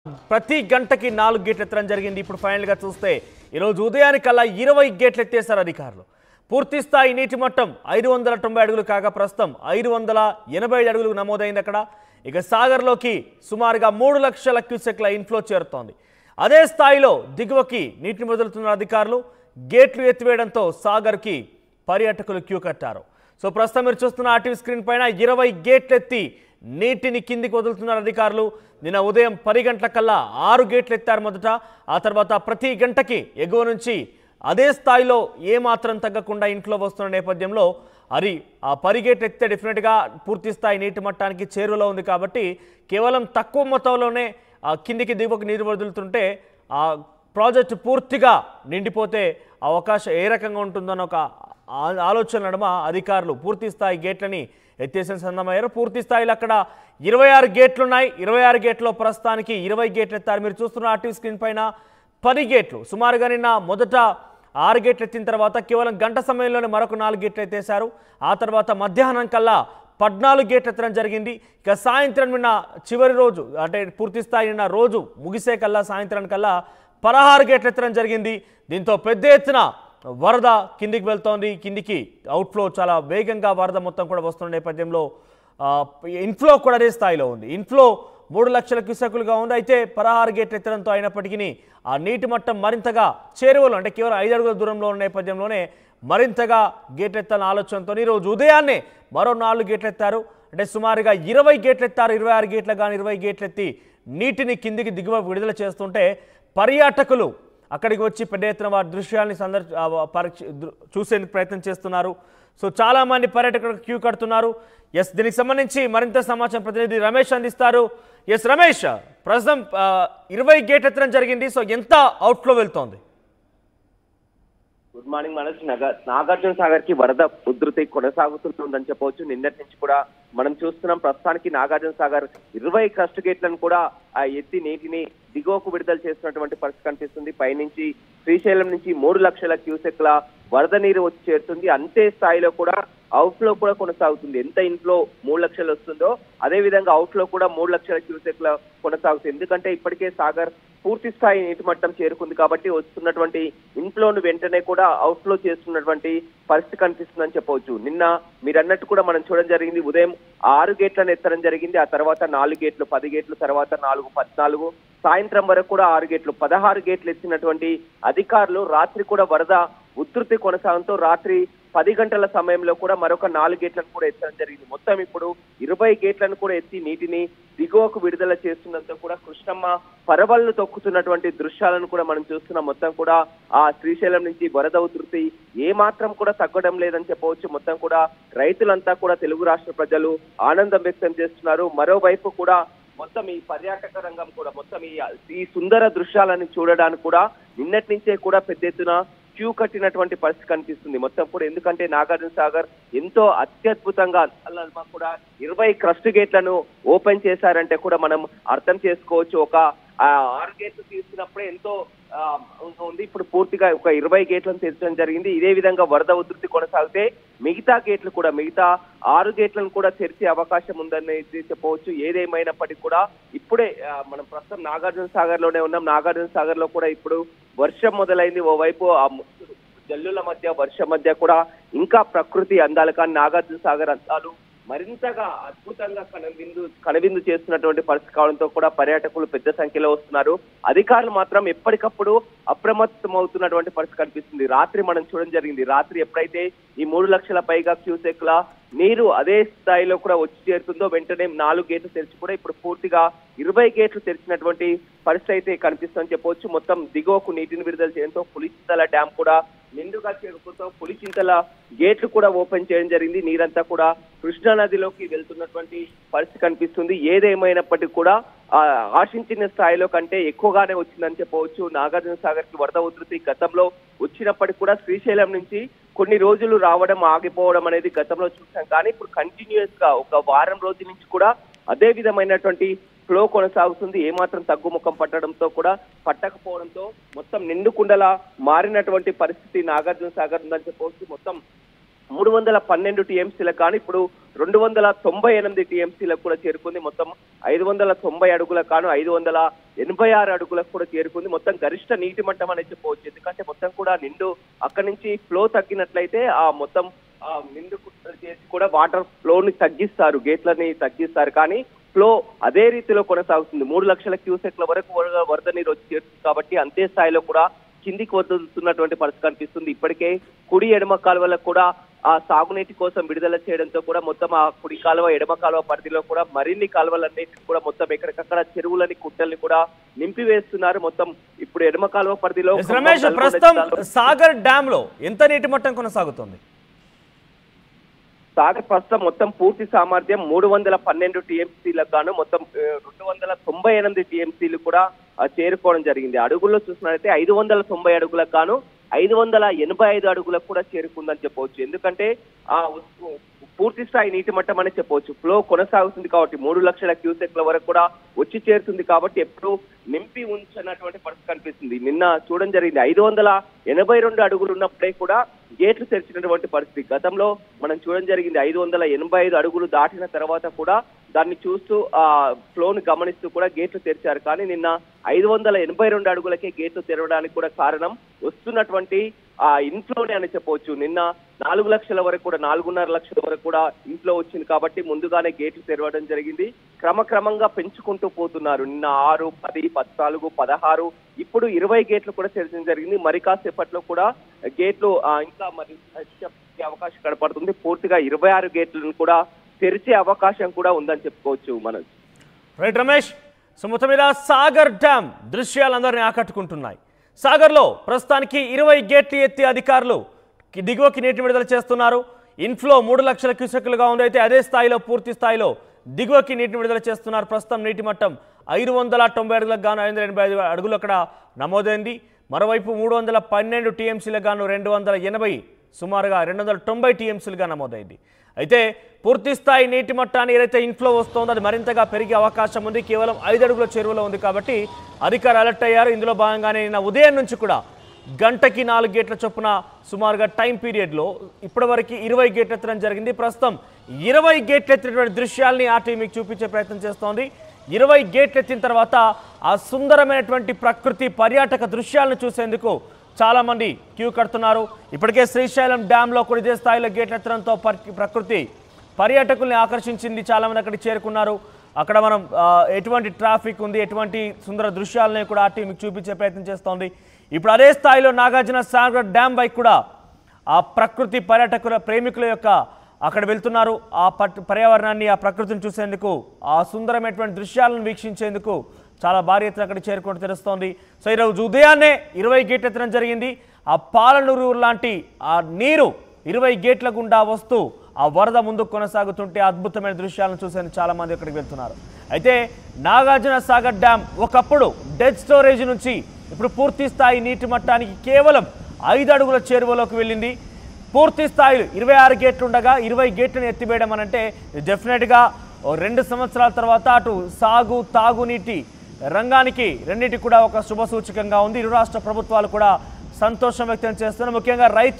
ప్రతి గంటకి 4 గేట్లు ఎత్తడం జరిగింది. ఇప్పుడు ఫైనల్గా చూస్తే ఈరోజు ఉదయానికల్లా 20 గేట్లు ఎత్తేశారు అధికారులు. పూర్తి స్థాయి నీటి మట్టం 590 అడుగులు కాగా ప్రస్తుతం 585 అడుగులు నమోదైంది అక్కడ. ఇక సాగర్లోకి సుమారుగా 3 లక్షల క్యూసెక్ల ఇన్ఫ్లో చేరుతోంది. అదే స్థాయిలో దిగువకి నీటిని వదులుతున్న అధికారులు. గేట్లు ఎత్తివేయడంతో సాగర్కి పర్యాటకులు క్యూ కట్టారు. సో ప్రస్తుతం మీరు చూస్తున్న ఆర్టీవీ స్క్రీన్ పైన 20 గేట్లు ఎత్తి నీటిని కిందికి వదులుతున్నారు అధికారులు. నిన్న ఉదయం 10 గంటలకల్లా 6 గేట్లు ఎత్తారు మొదట. ఆ తర్వాత ప్రతి గంటకి ఎగువ నుంచి అదే స్థాయిలో ఏమాత్రం తగ్గకుండా ఇంట్లో వస్తున్న నేపథ్యంలో ఆ 10 గేట్లు ఎత్తే డెఫినెట్గా పూర్తి స్థాయి నీటి మట్టానికి చేరువలో ఉంది. కాబట్టి కేవలం తక్కువ మొత్తంలోనే కిందికి దిగువకు నీరు వదులుతుంటే ఆ ప్రాజెక్టు పూర్తిగా నిండిపోతే అవకాశం ఏ రకంగా ఉంటుందన్న ఒక ఆలోచన నడుమ అధికారులు పూర్తి స్థాయి గేట్లని ఎత్తేసిన సందమయ్యారు. పూర్తి స్థాయిలో అక్కడ 26 గేట్లు ఉన్నాయి. 26 గేట్లో ప్రస్తుతానికి 20 గేట్లు ఎత్తారు. మీరు చూస్తున్న ఆర్టీవీ స్క్రీన్ పైన 10 గేట్లు సుమారుగా నిన్న మొదట 6 గేట్లు ఎత్తిన తర్వాత కేవలం గంట సమయంలోనే మరొక 4 గేట్లు ఎత్తేశారు. ఆ తర్వాత మధ్యాహ్నం కల్లా 14 గేట్లు ఎత్తడం జరిగింది. ఇక సాయంత్రం నిన్న చివరి రోజు అంటే పూర్తి స్థాయి నిన్న రోజు ముగిసే కల్లా సాయంత్రానికల్లా 16 గేట్లు ఎత్తడం జరిగింది. దీంతో పెద్ద ఎత్తున వరద కిందికి వెళ్తోంది. కిందికి అవుట్ఫ్లో చాలా వేగంగా వరద మొత్తం కూడా వస్తున్న నేపథ్యంలో ఇన్ఫ్లో కూడా అదే స్థాయిలో ఉంది. ఇన్ఫ్లో 3 లక్షల క్యూసెక్కులుగా ఉంది. అయితే 16 గేట్లు ఎత్తడంతో అయినప్పటికీ ఆ నీటి మట్టం మరింతగా చేరువలో అంటే కేవలం 5 అడుగుల దూరంలో ఉన్న నేపథ్యంలోనే మరింతగా గేట్లు ఎత్తాలన్న ఆలోచనతో ఈరోజు ఉదయాన్నే మరో 4 గేట్లు ఎత్తారు. అంటే సుమారుగా 20 గేట్లు ఎత్తారు. 26 గేట్లు కానీ 20 గేట్లు ఎత్తి నీటిని కిందికి దిగువ విడుదల చేస్తుంటే పర్యాటకులు అక్కడికి వచ్చి పెద్ద ఎత్తున వారి దృశ్యాన్ని చూసేందుకు ప్రయత్నం చేస్తున్నారు. సో చాలామంది పర్యాటకులు క్యూ కడుతున్నారు. ఎస్, దీనికి సంబంధించి మరింత సమాచారం ప్రతినిధి రమేష్ అందిస్తారు. ఎస్ రమేష్, ప్రస్తుతం 20 గేట్ ఎత్తడం జరిగింది. సో ఎంత అవుట్ఫ్లో వెళ్తోంది? Good morning Manoj. నాగార్జున సాగర్ కి వరద ఉధృతి కొనసాగుతుందని చెప్పవచ్చు. నిన్నటి నుంచి కూడా మనం చూస్తున్నాం. ప్రస్తుతానికి నాగార్జున సాగర్ 20 క్రస్ట్ గేట్లను కూడా ఎత్తి నీటిని దిగువకు విడుదల చేస్తున్నటువంటి పరిస్థితి కనిపిస్తుంది. పైనుంచి శ్రీశైలం నుంచి 3 లక్షల క్యూసెక్ల వరద నీరు వచ్చి చేరుతుంది. అంతే స్థాయిలో కూడా అవుట్ఫ్లో కూడా కొనసాగుతుంది. ఎంత ఇన్ఫ్లో 3 లక్షలు వస్తుందో అదే విధంగా అవుట్ఫ్లో కూడా 3 లక్షల క్యూసెక్ల కొనసాగుతుంది. ఎందుకంటే ఇప్పటికే సాగర్ పూర్తి స్థాయి నీటి మట్టం చేరుకుంది కాబట్టి వస్తున్నటువంటి ఇన్ఫ్లోను వెంటనే కూడా అవుట్ఫ్లో చేస్తున్నటువంటి పరిస్థితి కనిపిస్తుందని చెప్పవచ్చు. నిన్న మీరు అన్నట్టు కూడా మనం చూడడం జరిగింది. ఉదయం 6 గేట్లను ఎత్తడం జరిగింది. ఆ తర్వాత 4 గేట్లు, 10 గేట్లు, తర్వాత 4, 14, సాయంత్రం వరకు కూడా 6 గేట్లు, 16 గేట్లు ఎత్తినటువంటి అధికారులు రాత్రి కూడా వరద ఉధృతి కొనసాగంతో రాత్రి 10 గంటల సమయంలో కూడా మరొక 4 గేట్లను కూడా ఎత్తడం జరిగింది. మొత్తం ఇప్పుడు 20 గేట్లను కూడా ఎత్తి నీటిని దిగువకు విడుదల చేస్తున్నందుకు కూడా కృష్ణమ్మ పరవళ్లు తొక్కుతున్నటువంటి దృశ్యాలను కూడా మనం చూస్తున్నాం. మొత్తం కూడా ఆ శ్రీశైలం నుంచి వరద ఉధృతి ఏమాత్రం కూడా తగ్గడం లేదని చెప్పవచ్చు. మొత్తం కూడా రైతులంతా కూడా తెలుగు రాష్ట్ర ప్రజలు ఆనందం వ్యక్తం చేస్తున్నారు. మరోవైపు కూడా మొత్తం ఈ పర్యాటక రంగం కూడా మొత్తం ఈ సుందర దృశ్యాలను చూడడానికి కూడా నిన్నటి నుంచే కూడా పెద్ద ఎత్తున క్యూ కట్టినటువంటి పరిస్థితి కనిపిస్తుంది. మొత్తం కూడా ఎందుకంటే నాగార్జున సాగర్ ఎంతో అత్యద్భుతంగా కూడా 20 క్రస్ట్ గేట్లను ఓపెన్ చేశారంటే కూడా మనం అర్థం చేసుకోవచ్చు. ఒక 6 గేట్లు తీసినప్పుడే ఎంతో ఉంది. ఇప్పుడు పూర్తిగా ఒక 20 గేట్లను తెరచడం జరిగింది. ఇదే విధంగా వరద ఉధృతి కొనసాగితే మిగతా గేట్లు కూడా మిగతా 6 గేట్లను కూడా తెరిచే అవకాశం ఉందని చెప్పవచ్చు. ఏదేమైనప్పటికీ కూడా ఇప్పుడే మనం ప్రస్తుతం నాగార్జున సాగర్ లోనే ఉన్నాం. నాగార్జున సాగర్ లో కూడా ఇప్పుడు వర్షం మొదలైంది. ఓవైపు ఆ జల్లుల మధ్య వర్షం మధ్య కూడా ఇంకా ప్రకృతి అందాలు కానీ నాగార్జున సాగర్ అందాలు మరింతగా అద్భుతంగా కనువిందు చేస్తున్నటువంటి పరిస్థితి కావడంతో కూడా పర్యాటకులు పెద్ద సంఖ్యలో వస్తున్నారు. అధికారులు మాత్రం ఎప్పటికప్పుడు అప్రమత్తం అవుతున్నటువంటి పరిస్థితి కనిపిస్తుంది. రాత్రి మనం చూడడం జరిగింది. రాత్రి ఎప్పుడైతే ఈ 3 లక్షల పైగా క్యూసెక్ల నీరు అదే స్థాయిలో కూడా వచ్చి చేరుతుందో వెంటనే 4 గేట్లు తెరిచి కూడా ఇప్పుడు పూర్తిగా 20 గేట్లు తెరిచినటువంటి పరిస్థితి అయితే కనిపిస్తుందని చెప్పవచ్చు. మొత్తం దిగువకు నీటిని విడుదల చేయడంతో పులిచింతల డ్యామ్ కూడా నిండుగా చేరుకుంటూ పులిచింతల గేట్లు కూడా ఓపెన్ చేయడం జరిగింది. నీరంతా కూడా కృష్ణా నదిలోకి వెళ్తున్నటువంటి పరిస్థితి కనిపిస్తుంది. ఏదేమైనప్పటికీ కూడా ఆశించిన స్థాయిలో కంటే ఎక్కువగానే వచ్చిందని చెప్పవచ్చు. నాగార్జున సాగర్ కి వరద ఉధృతి గతంలో వచ్చినప్పటికీ కూడా శ్రీశైలం నుంచి కొన్ని రోజులు రావడం ఆగిపోవడం అనేది గతంలో చూసాం. కానీ ఇప్పుడు కంటిన్యూస్ గా ఒక వారం రోజుల నుంచి కూడా అదే విధమైనటువంటి ఫ్లో కొనసాగుతుంది. ఏమాత్రం తగ్గుముఖం పట్టడంతో కూడా పట్టకపోవడంతో మొత్తం నిండుకుండలా మారినటువంటి పరిస్థితి నాగార్జున సాగర్ ఉందని చెప్పవచ్చు. మొత్తం 312 టీఎంసీలకు కానీ ఇప్పుడు 298 టీఎంసీలకు కూడా చేరుకుంది. మొత్తం 590 అడుగులకు కాను 586 అడుగులకు కూడా చేరుకుంది. మొత్తం గరిష్ట నీటి మట్టం అనేది చెప్పవచ్చు. ఎందుకంటే మొత్తం కూడా నిండు అక్కడి నుంచి ఫ్లో తగ్గినట్లయితే ఆ మొత్తం నిండు చేసి కూడా వాటర్ ఫ్లోని తగ్గిస్తారు, గేట్లని తగ్గిస్తారు. కానీ ఫ్లో అదే రీతిలో కొనసాగుతుంది. 3 లక్షల క్యూసెక్ల వరకు వరద నీరు వచ్చి చేరుతుంది కాబట్టి అంతే స్థాయిలో కూడా కిందికి వదులుతున్నటువంటి పరిస్థితి కనిపిస్తుంది. ఇప్పటికే కుడి ఎడమ కాలువలకు కూడా ఆ సాగునీటి కోసం విడుదల చేయడంతో కూడా మొత్తం ఆ కుడి కాలువ ఎడమ కాలువ పరిధిలో కూడా మరిన్ని కాలువలన్నిటిని కూడా మొత్తం ఎక్కడికక్కడ చెరువులని కుట్టల్ని కూడా నింపివేస్తున్నారు. మొత్తం ఇప్పుడు ఎడమ కాలువ పరిధిలో రమేష్ ప్రస్తుతం సాగర్ డ్యామ్ లో ఎంత నీటి మట్టం కొనసాగుతుంది? సాగర్ ప్రస్తుతం మొత్తం పూర్తి సామర్థ్యం 312 టీఎంసీలకు గాను మొత్తం 298 టీఎంసీలు కూడా చేరుకోవడం జరిగింది. అడుగుల్లో చూసినట్లయితే 590 అడుగులకు గాను 585 అడుగులకు కూడా చేరుకుందని చెప్పవచ్చు. ఎందుకంటే ఆ పూర్తి స్థాయి నీటి మట్టం అని చెప్పవచ్చు. ఫ్లో కొనసాగుతుంది కాబట్టి 3 లక్షల క్యూసెక్ల వరకు కూడా వచ్చి చేరుతుంది కాబట్టి ఎప్పుడు నింపి ఉంచినటువంటి పరిస్థితి కనిపిస్తుంది. నిన్న చూడడం జరిగింది 582 అడుగులు ఉన్నప్పుడే కూడా గేట్లు తెరిచినటువంటి పరిస్థితి. గతంలో మనం చూడడం జరిగింది 585 అడుగులు దాటిన తర్వాత కూడా దాన్ని చూస్తూ ఆ ఫ్లోను గమనిస్తూ కూడా గేట్లు తెరిచారు. కానీ నిన్న 582 అడుగులకే గేట్లు తెరవడానికి కూడా కారణం వస్తున్నటువంటి ఆ ఇన్ఫ్లోనే అని చెప్పవచ్చు. నిన్న 4 లక్షల వరకు కూడా 4.5 లక్షల వరకు కూడా ఇంట్లో వచ్చింది కాబట్టి ముందుగానే గేట్లు తెరవడం జరిగింది. క్రమక్రమంగా పెంచుకుంటూ పోతున్నారు. నిన్న 6, 10, 14, 16 ఇప్పుడు 20 గేట్లు కూడా తెరచడం జరిగింది. మరి కాసేపట్లో కూడా గేట్లు ఇంకా మరి అవకాశం కనపడుతుంది. పూర్తిగా 26 గేట్లను కూడా తెరిచే అవకాశం కూడా ఉందని చెప్పుకోవచ్చు. మనం రైట్ రమేష్, సో మొత్తం మీద సాగర్ డ్యామ్ దృశ్యాలందరినీ ఆకట్టుకుంటున్నాయి. సాగర్లో ప్రస్తుతానికి 20 గేట్లు ఎత్తి అధికారులు దిగువకి నీటి విడుదల చేస్తున్నారు. ఇన్ఫ్లో 3 లక్షల క్యూసెక్లుగా ఉంది. అయితే అదే స్థాయిలో పూర్తి స్థాయిలో దిగువకి నీటిని విడుదల చేస్తున్నారు. ప్రస్తుతం నీటి మట్టం 590 అడుగులకు గాను 585 అడుగులు అక్కడ నమోదైంది. మరోవైపు 312 టీఎంసీలకు గాను 280 సుమారుగా 290 టీఎంసీలుగా నమోదైంది. అయితే పూర్తి స్థాయి నీటి మట్టాన్ని ఏదైతే ఇన్ఫ్లో వస్తుందో అది మరింతగా పెరిగే అవకాశం ఉంది. కేవలం 5 అడుగుల చెరువులో ఉంది కాబట్టి అధికారులు అలర్ట్ అయ్యారు. ఇందులో భాగంగానే నిన్న ఉదయం నుంచి కూడా గంటకి 4 గేట్ల చొప్పున సుమారుగా టైం పీరియడ్లో ఇప్పటివరకు 20 గేట్లు ఎత్తడం జరిగింది. ప్రస్తుతం 20 గేట్లు ఎత్తినటువంటి దృశ్యాల్ని ఆర్టీ మీకు చూపించే ప్రయత్నం చేస్తోంది. 20 గేట్లు ఎత్తిన తర్వాత ఆ సుందరమైనటువంటి ప్రకృతి పర్యాటక దృశ్యాలను చూసేందుకు చాలా మంది క్యూ కడుతున్నారు. ఇప్పటికే శ్రీశైలం డ్యాంలో కూడా ఇదే స్థాయిలో గేట్లు ఎత్తడంతో ప్రకృతి పర్యాటకుల్ని ఆకర్షించింది. చాలా మంది అక్కడికి చేరుకున్నారు. అక్కడ మనం ఎటువంటి ట్రాఫిక్ ఉంది, ఎటువంటి సుందర దృశ్యాలని కూడా ఆర్టీ మీకు చూపించే ప్రయత్నం చేస్తోంది. ఇప్పుడు అదే స్థాయిలో నాగార్జున సాగర్ డ్యామ్ బైక్ కూడా ఆ ప్రకృతి పర్యాటకుల ప్రేమికుల యొక్క అక్కడ వెళ్తున్నారు. ఆ పర్యావరణాన్ని ఆ ప్రకృతిని చూసేందుకు ఆ సుందరమైనటువంటి దృశ్యాలను వీక్షించేందుకు చాలా భారీ ఎత్తున అక్కడ చేరుకుంటూ తెలుస్తోంది. సో ఈరోజు ఉదయాన్నే 20 గేట్లు ఎత్తడం జరిగింది. ఆ పాలనూరు లాంటి ఆ నీరు 20 గేట్ల గుండా వస్తూ ఆ వరద ముందుకు కొనసాగుతుంటే అద్భుతమైన దృశ్యాలను చూసేందుకు చాలా మంది అక్కడికి వెళ్తున్నారు. అయితే నాగార్జున సాగర్ డ్యామ్ ఒకప్పుడు డెడ్ స్టోరేజ్ నుంచి ఇప్పుడు పూర్తి స్థాయి నీటి మట్టానికి కేవలం 5 అడుగుల చేరువలోకి వెళ్ళింది. పూర్తి స్థాయిలో 26 గేట్లు ఉండగా 20 గేట్లను ఎత్తివేయడం అనంటే డెఫినెట్గా 2 సంవత్సరాల తర్వాత అటు సాగు తాగునీటి రంగానికి రెండింటి కూడా ఒక శుభ సూచకంగా ఉంది. ఇరు రాష్ట్ర ప్రభుత్వాలు కూడా సంతోషం వ్యక్తం చేస్తున్నారు. ముఖ్యంగా రైతు